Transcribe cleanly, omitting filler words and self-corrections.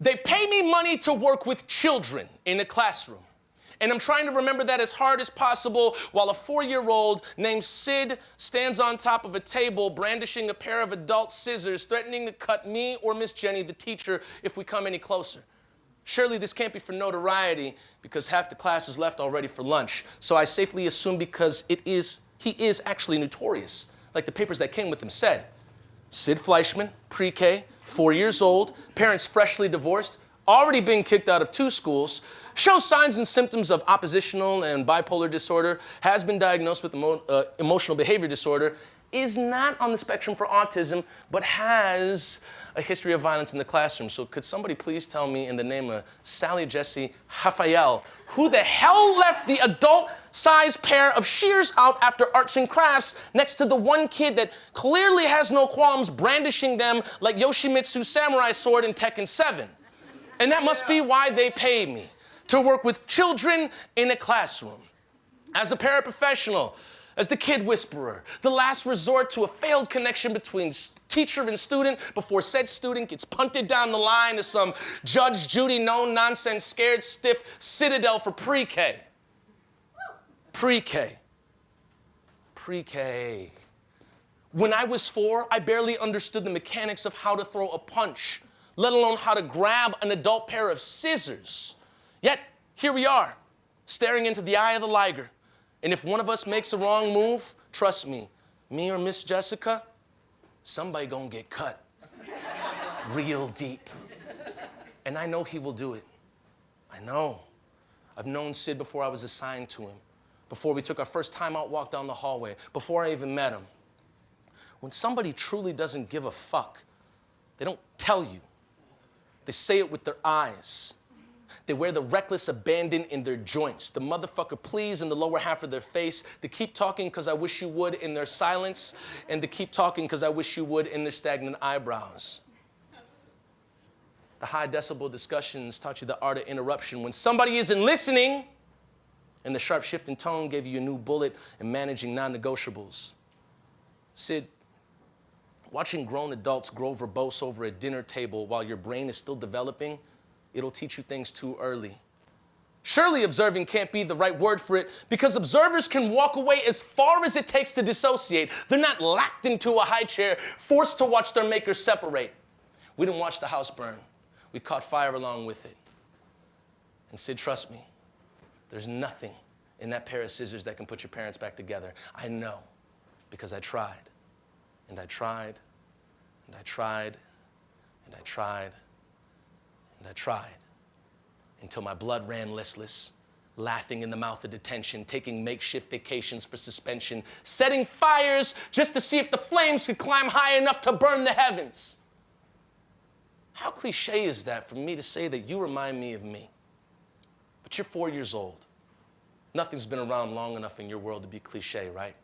They pay me money to work with children in a classroom. And I'm trying to remember that as hard as possible while a 4-year-old named Sid stands on top of a table brandishing a pair of adult scissors, threatening to cut me or Miss Jenny, the teacher, if we come any closer. Surely this can't be for notoriety because half the class is left already for lunch. So I safely assume because he is actually notorious, like the papers that came with him said. Sid Fleischman, pre-K, 4 years old, parents freshly divorced, already being kicked out of 2 schools, shows signs and symptoms of oppositional and bipolar disorder, has been diagnosed with emotional behavior disorder, is not on the spectrum for autism, but has a history of violence in the classroom. So could somebody please tell me, in the name of Sally Jesse Raphael, who the hell left the adult-sized pair of shears out after arts and crafts next to the one kid that clearly has no qualms brandishing them like Yoshimitsu's samurai sword in Tekken 7? And that must be why they pay me, to work with children in a classroom. As a paraprofessional, as the kid whisperer, the last resort to a failed connection between teacher and student before said student gets punted down the line to some Judge Judy no-nonsense scared stiff citadel for pre-K. Pre-K. Pre-K. When I was 4, I barely understood the mechanics of how to throw a punch, let alone how to grab an adult pair of scissors. Yet, here we are, staring into the eye of the liger. And if one of us makes a wrong move, trust me or Miss Jessica, somebody gonna get cut real deep. And I know he will do it. I know. I've known Sid before I was assigned to him, before we took our first time out walk down the hallway, before I even met him. When somebody truly doesn't give a fuck, they don't tell you. They say it with their eyes. They wear the reckless abandon in their joints, the motherfucker please in the lower half of their face, the keep talking because I wish you would in their silence, and the keep talking because I wish you would in their stagnant eyebrows. The high decibel discussions taught you the art of interruption when somebody isn't listening, and the sharp shift in tone gave you a new bullet in managing non-negotiables. Sid, watching grown adults grow verbose over a dinner table while your brain is still developing, it'll teach you things too early. Surely observing can't be the right word for it because observers can walk away as far as it takes to dissociate. They're not locked into a high chair, forced to watch their makers separate. We didn't watch the house burn. We caught fire along with it. And Sid, trust me, there's nothing in that pair of scissors that can put your parents back together. I know, because I tried, and I tried, and I tried, and I tried, and I tried until my blood ran listless, laughing in the mouth of detention, taking makeshift vacations for suspension, setting fires just to see if the flames could climb high enough to burn the heavens. How cliche is that for me to say that you remind me of me? But you're 4 years old. Nothing's been around long enough in your world to be cliche, right?